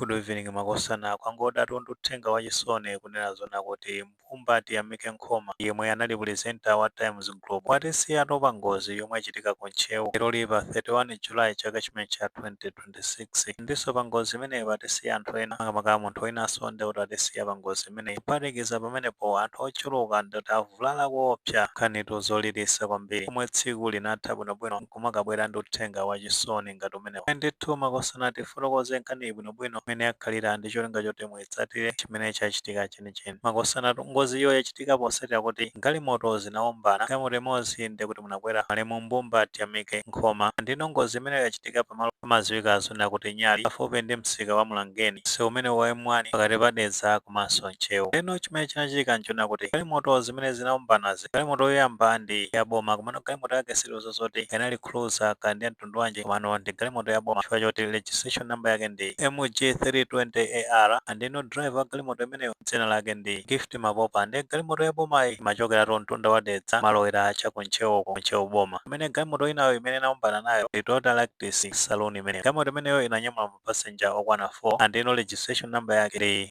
Good evening makosana kwangoda tonduthenga wachisoni kunena zona kuti Mpumba Tiyamike Nkhoma yemwe anali pulezenta wa Times Group watisiya atopa ngozi yomwe yachitika ku Ntchewu lero lipa 31 Julayi chaka chimene cha 2026 ndiso pa ngozi imeneyi patisiya anthu ena makamaka munthu winanso ndi kuti atisiya pa ngozi imeneyi kuphatikiza pamenepo anthu ochuluka ndoti avulala koopsa nkhanitu zolilisa kwambiri komwe tsiku linatha bwinobwino nkumakabwera ndi uthenga wachisoni ngati umenewo ndithu makosana tifotokoze nkhani bwinobwino imene yakhalira ndi cholinga choti muitsatire chimene chachitika chenicheni makosana ngoziyo yachitika posatira kuti galimoto zinaombana galimoto imodzi ndi kuti munakwera malemu Mpumba Tiyamike Nkhoma ndino ngozi imene yachitika pamalo pamaziwika zona kuti Nyali pafupi ndi msika wa Mulangeni msewu umene wa M1 pakati pa Dedza komanso Ntchewu leno chimene chinachitika nchona kuti galimoto zimene zinaombanazi galimoto yoyamba ndi yaboma komano galimoto yake silizo zoti inali cruiser kandi ya mtundu wanji komano ndi galimoto yaboma chifukwa choti registration number yake ndi MG320AR andino driver wa galimoto imeneyo dzina lake ndi Gift Mapopa ndi galimoto yabomayi imachokera mtunda wa Dedza malowera cha ku Ntchewu boma imene galimoto inayo imene inaombana nayo ndi Toyota Lactis Saloon imene galimoto imeneyo inanyamula mapassenger okwana 4 andino registration number yake ndi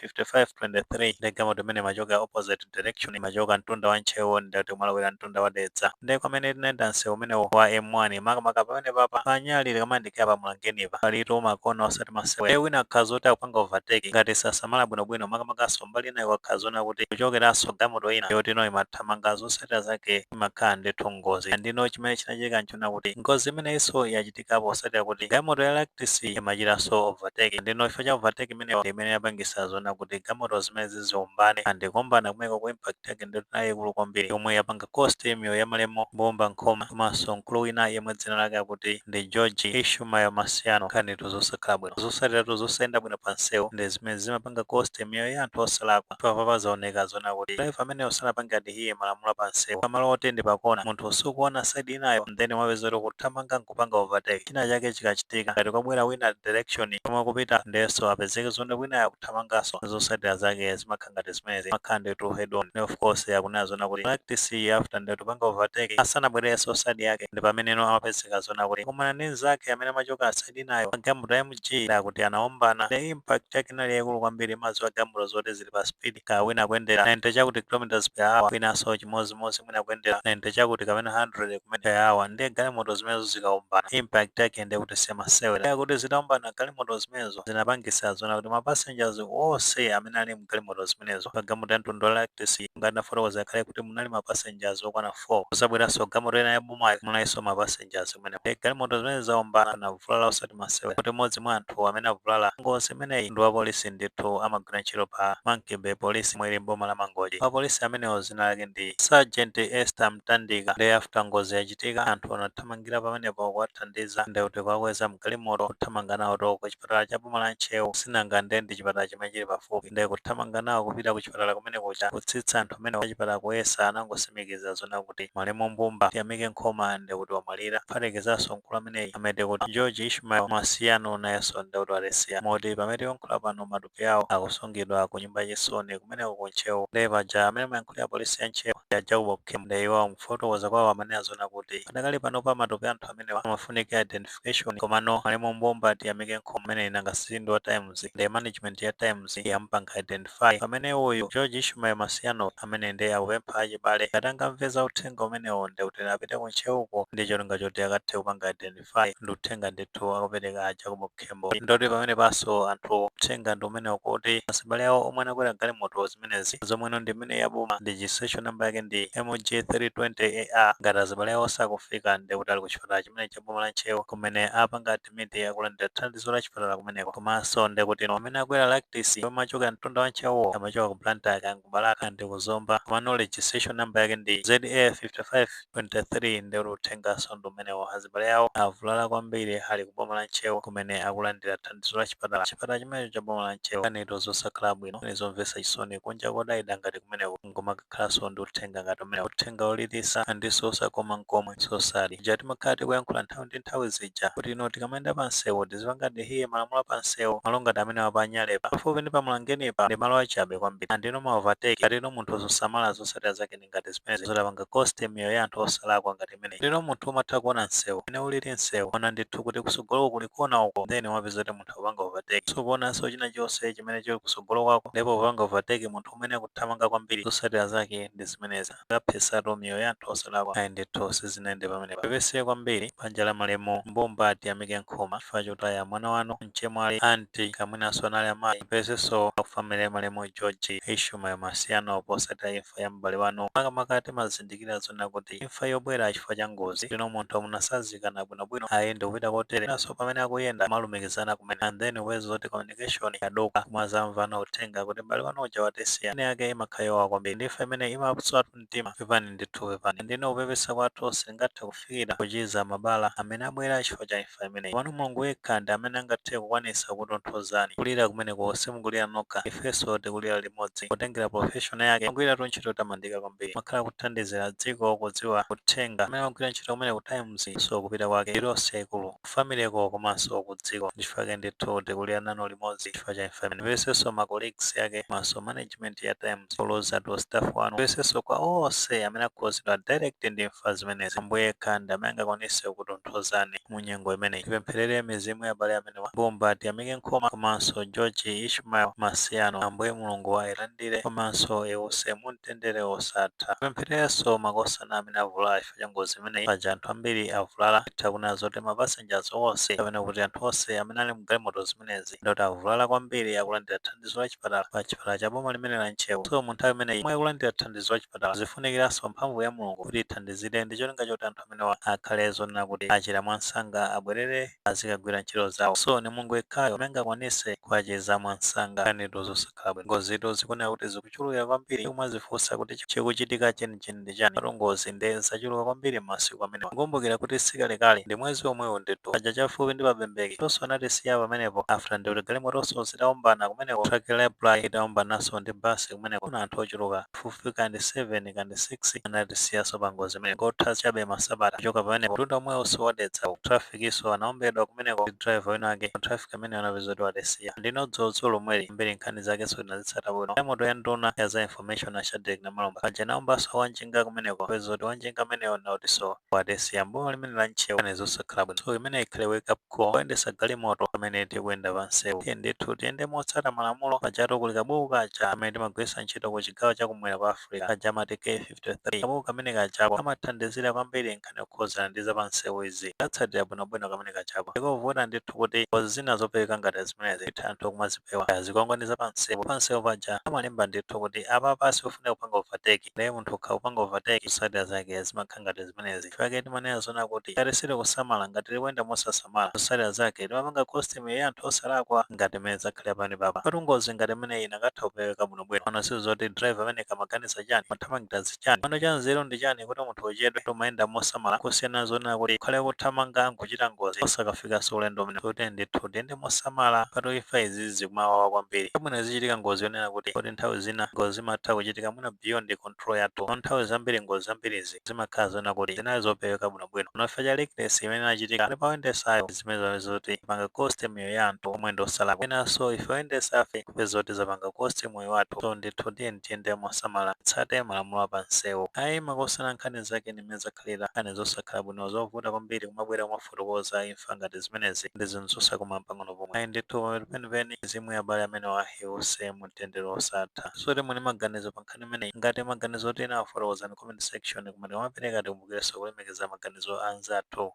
ZA5523 ndi galimoto imene imachokera opposite direction imachoka mtunda wa Ntchewu ndati malowera mtunda wa Dedza ndi kwamene tinayenda msewu umenewo wa M1 makamaka pamene papa panyali likamandikira pa Mulangenipa palitu makona osati masewu wina akhaza kuti akupanga overtake ngati sasamala bwinobwino makamakaso mbali inayo wakhazona kuti kuchokeranso galimoto ina yotino imathamanga zosatira zake imakhala ndithu ngozi andino chimene chinachitika nchona kuti ngozi imeneyinso yachitikapo osatira kuti galimoto ya Lactis imachitanso overtake ndino chifukwa cha overtake imeneyo ndi imene yapangisa zona kuti galimoto zimene ziombane andikuombana kumeko ku impact yake ndithu yayikulu kwambiri yomwe yapanga cost imiyo ya malemu Mpumba Nkhoma komanso mkulu wina yemwe dzina lake akuti ndi George Ishumayo Masiano nkhanitu zosakhala bwino zosatiratu zosayenda bwino pa msewu ndi zimene zimapanga cost imiyo ya anthu osalakwa papa zaoneka zona kuti driver amene osanapanga ndihiye malamulo pa msewu pamalo oti ndi pakona munthu usikuona side inayo then wapeza kuti kuthamanga nkupanga overtake china chake chikachitika ngati kwabwera wina direction pomwe kupita ndeso apezeke zonde wina yakuthamangaso zosatira zake zimakhala ngati zimenezi zimakhala nditu head on of course yakunena zona kuti Lactis after ndeti panga overtake asanabwereso side yake ndi pameneno amapezeka zona kuti kumana ndi nzake amene amachoka side inayo galimoto ya MG kuti anaombana the impact yake inali yaikulu kwambiri maziwa galimoto zoti zili pa speed ka wina kuyendera 90 chakuti kilometers per hour winanso chimozimozi mwina kuyendera 90 chakuti kapena 100 per hour ndiye galimoto zimenezo zikaombana impact yake ndiye kuti semasewe kuti zitaombana galimoto zimenezo zinapangisa zona kuti mapassengers onse amene ali mgalimoto zimenezo pa galimoto ya mtundu wa Lactis ngati nafotokoza kale kuti munali mapassengers okwana 4 kusabweranso galimoto ina yabomayo munalinso mapassengers kumene galimoto zimene zaombana navulala osati masewe kuti mmodzi mwa anthu amene avulala ngozi imeneyi ndi wa polisi ndithu amagwira ntchito pa Monkey Bay Police mwiri mboma la Mangochi apolisi amenewo zina lake ndi Sergeant Esther Mtandika ndi after ngozi yachitika anthu anathamangira pamenepo kuwathandiza ndi kuti kwakweza mgalimoto kuthamanga nawo to ku chipatala cha boma la Ntchewu sinanga ndi chipatala chimene chili pafupi ndi kuthamanga nawo kupita ku chipatala kumeneko cha kutsitsa anthu amene achipatala kuyesa anangosimikiza zona kuti malemu Mpumba Tiyamike Nkhoma ndi kuti wamwalira kuphatikizanso mkulu ameneyi amene kuti George Ishmael Masiano nayenso ndi kuti walesiya moti pamene yonkhula pano matupi awo akusungidwa ku nyumba yachisoni kumeneko ku Ntchewu ndi paja amene mayankhulira polisi ya Ntchewu ya Jacob Kim ndi iwo mfotokoza kwawo amene azona kuti padakali pano pa matupi anthu amenewa amafunika identification komano malemu Mpumba Tiyamike Nkhoma amene inanga sindi wa Times ndi management ya Times yampanga identify pamene uyu George Ishmael Masiano amene ndi akupempha achibale ngati angamveza uthenga umenewo ndi kuti apite ku Ntchewuko ndi cholinga choti akathe kupanga identify ndi uthenga ndithu akupereka a Jacob Kembo ndoti pamene paso anthu uthenga ndi umenewo kuti asibale awo omwe anakwera galimoto zimenezi zomweno ndi imene yaboma ndi registration number yake ndi MG320AR ngati asibale awo sakufika ndi kuti ali ku chipatala chimene cha boma la Ntchewu kumene apanga admit akulandira thandizo la chipatala kumeneko komanso ndi kuti amene akwera Lactis omwe achoka mtunda wa Ntchewu amachoka ku Blantyre Angubalaka ndi kuzomba komano registration number yake ndi ZA5523 ndi kuti uthengaso ndi umenewo azibale awo avulala kwambiri ali ku boma la Ntchewu kumene akulandira thandizo la chipatala chimene cha boma la Ntchewu kanito zosakhala bwino zomvetsa chisoni kunja kodayida ngati kumeneko ngomakakhalanso ndi uthenga uthenga ngati umene uthenga olilisa ndiso osakoma nkomwe sosali ija timakhala tikuyankhula nthawi ndi nthawi zija kuti ino tikamayenda pa msewu tizipanga ndihiye malamulo a pa msewu malo ngati amene wapanyalepa pafupi ndi pamulangenipa ndi malo achabe kwambiri andino ma overtake atino munthu zosamala zotsatira zake ndi ngati zimenezi zotapanga cost miyoyo ya anthu osalakwa ngati imene ndino munthu umatha kuona msewu ine ulili msewu ona ndithu kuti kusogolo kuli kona uko then wapeza kuti munthu akupanga overtake sokuonanso china chonse chimene chili kusogolo kwako ndipo kupanga overtake munthu umene akuthamanga kwambiri zotsatira zake ndi zimenezi akaphesatu miyoyo ya anthu osalakwa ayi ndithu sizinayende pamenepa pepese kwambiri banja la malemu mbumba atiyamike nkhoma chifukwa chotaya mwana wanu mchemwali anti kamwinanso anali amayi pepesenso akufamile malemu George Ishmael Masiano posatira imfa ya m'bale wanu makamaka mazindikira zona kuti imfa yobwera chifukwa cha ngozi lino munthu munasazikana bwinobwino ayende kupita kotere naso pamene akuyenda malumikizana kumene and then wezi zoti communication yadoka mwazamvana uthenga kuti m'bale wanu uja watesiya ine yake imakhayowa kwambiri ndifa imene imapswatu mtima pepani ndithu pepani ndino kupepesa kwathu singathe kufikira kuchiza mabala amene abwera chifukwa cha imfa imeneyi wanu Mulungu yekha ndi amene angathe kukwanisa kutonthozani kulira kumene konse mukulira nokha ifenso tikulira limodzi kutengera professional yake magwira ntchito yotamandika kwambiri makhala kuthandizira dziko kudziwa uthenga amene amagwira ntchito kumene ku times so kupita kwake ilonse ikulu famileko komanso ku dziko ndichifukwa ndithu tikulira nanu limodzi chifukwa cha imfa imene pesenso ma colleagues yake maso management ya times oloza to staff wanu pesenso kwa onse amene akhuzidwa direct ndi imfa zimenezi ambuye yekha ndi amene angakwanise kutonthozani mu nyengo imeneyi tipempherere mizimu ya abale amenewa mbumba atiyamike nkhoma komanso George Ishmael Masiano ambuye Mulungu ayilandire komanso iwuse mumtendere osatha tipemphererenso makosana amene avulala chifukwa cha ngozi imeneyi paja anthu ambiri avulala takuna zoti ma passengers onse kapena kuti anthu onse amene ali mu galimoto zimenezi ndoti avulala kwambiri akulandira thandizo la chipatala pa chipatala cha boma limene la Nchewu so mu nthawi imeneyi omwe akulandira thandizo la chipatala zifunikiranso mphamvu ya Mulungu kuti ithandizire ndi cholinga choti anthu amenewa akhale zonena kuti achira mwansanga abwerere azikagwira ntchito zawo so ni Mulungu yekhayo amene angakwanise kuachiza mwansanga kanito zosakhala bwino ngozitu zikunena kuti zikuchuluka kwambiri umazifunsa kuti chikuchitika chenicheni ndi chani pato ngozi ndi zachuluka kwambiri m'masiku amenewa kukumbukira kuti sikalekale ndi mwezi omwewo ndithu paja chafupi ndi pabembeki tonso anatisiya pamenepo after ndi kuti galimotonso zitaombana kumeneko truck library itaombananso ndi basi kumeneko kuna anthu ochuluka fupi kandi 7 kandi 6 anatisiyanso pa ngozi imene ngotha chabe masabata kuchoka pamenepo mtunda omwewo siwadetsa trafikiso anaombedwa kumeneko driver wina ake traffic amene anapeza kuti watisiya ndino dzotso lomweli mbiri nkhani zake sizinazitsata bwino moto ya nduna ya za information a Shadrack Namalomba paja naombanso wanjinga kumeneko peza kuti wanjinga ameneyo nautiso watisiya mboma limene la Nchewu kane zosakhala bwino so imene ikhale wake up call kuyendesa galimoto pamene tikuyenda pa msewu tiye ndithu tiyende motsata malamulo pajatu kuli kabuku kaja amene timagwiritsa ntchito ku chigawo chakumwera kwa Africa kaja amati K53 kabuku kamene kajako kamathandizira kwambiri nkhani yokhuzana ndi za pa msewu izi katsatira bwinobwino kamene kajako ikovuta ndithu kuti ngozi zina zopereka ngati zimenezi itha anthu kumazipewa zikongoni za pa msewu paja amalemba ndithu kuti apa pasi ufuna kupanga overtake naye munthu ukha kupanga overtake zotsatira zake zimakhala ngati zimenezi chifukwa timanena zona kuti tatisire kusamala ngati tikuyenda mosasamala zotsatira zake timapanga costume ya anthu osalakwa ngati mmene zakhalira pani papa pati ngozi ngati imeneyi inakatha kupereka bwinobwino pano sizoti driver amene kamaganiza chani mathamangiza chani pano cha nzeru ndi chani kuti munthu uchedwe tomayenda mosamala kusiyana zonena kuti ukhale kuthamanga nkuchita ngozi osakafikanso ulendo umene kuti ndithu tiyende mosamala pati imfa izi zikumawawa kwambiri pamene zichitika ngozi yonena kuti nthawi zina ngozi zimatha kuchitika mwina beyond control yathu nthawi zambiri ngozi zambirizi zimakhala zonena kuti zinali zopereka bwinobwino unafa cha likeness imene inachitika ali pawendesayo zimene zoti panga cost miyoyo ya anthu omwe ndi osalakwa enanso ife oyendesafe kupeza zoti zapanga cost moyo wathu so ndithu tiyende mosamala tsate malamulo a pa msewu ayi makosana nkhani zake nimene zakhalira nkhani zosakhala bwino zovuta kwambiri kumabwera kumafotokoza imfa ngati zimenezi ndi zinthu zosakoma pang'ono pomwe ayi ndithu penipeni mizimu ya abale amene wahiwuse mumtendere osatha so timwe ni maganizo pa nkhani imeneyi ngati maganizo oti inawafotokoza ni comment section kumene wamapereka tikumbukirenso kulemekeza maganizo anzathu